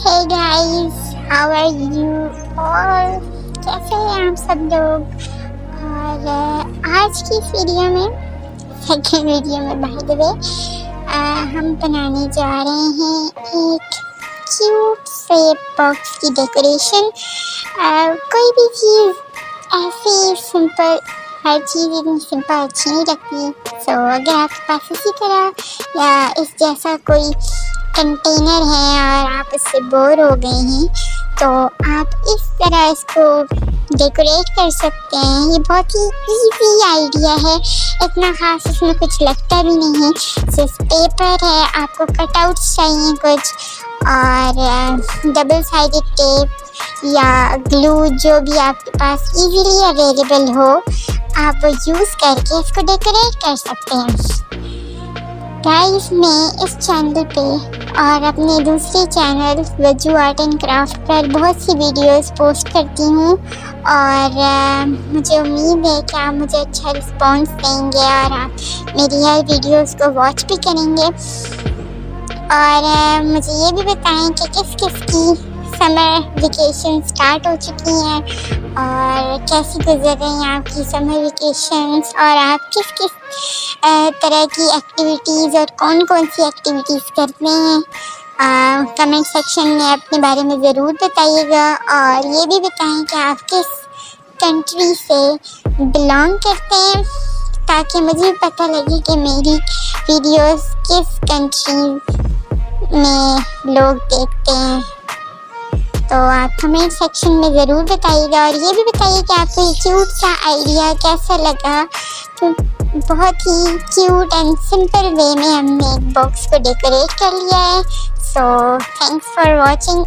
Hey guys, how are you all? कैसे हैं आप सब लोग? और आज की इस वीडियो में, सेकेंड वीडियो में बाय द वे, हम बनाने जा रहे हैं एक क्यूट से बॉक्स की डेकोरेशन। कोई भी चीज़ ऐसी सिंपल, हर चीज़ इतनी सिंपल अच्छी नहीं लगती। सो अगर आपके पास इसी तरह या इस जैसा कोई कंटेनर है और आप इससे बोर हो गए हैं, तो आप इस तरह इसको डेकोरेट कर सकते हैं। ये बहुत ही इजी आइडिया है, इतना खास इसमें कुछ लगता भी नहीं है। सिर्फ पेपर है, आपको कटआउट्स चाहिए कुछ, और डबल साइडेड टेप या ग्लू, जो भी आपके पास इजीली अवेलेबल हो, आप वो यूज़ करके इसको डेकोरेट कर सकते हैं। गाइस, मैं इस चैनल पे और अपने दूसरे चैनल वजू आर्ट एंड क्राफ्ट पर बहुत सी वीडियोस पोस्ट करती हूँ, और मुझे उम्मीद है कि आप मुझे अच्छा रिस्पॉन्स देंगे और आप मेरी हर वीडियोस को वॉच भी करेंगे। और मुझे ये भी बताएं कि किस किस की समर वेकेशन स्टार्ट हो चुकी हैं और कैसी गुजर रही हैं आपकी समर वेकेशंस, और आप किस किस तरह की एक्टिविटीज़ और कौन कौन सी एक्टिविटीज़ करते हैं। कमेंट सेक्शन में अपने बारे में ज़रूर बताइएगा, और ये भी बताएं कि आप किस कंट्री से बिलोंग करते हैं, ताकि मुझे पता लगे कि मेरी वीडियोस किस कंट्री में लोग देखते हैं। तो आप कमेंट सेक्शन में ज़रूर बताइएगा, और ये भी बताइए कि आपको ये क्यूट सा आइडिया कैसा लगा। तो बहुत ही क्यूट एंड सिंपल वे में हमने एक बॉक्स को डेकोरेट कर लिया है। So thanks for watching.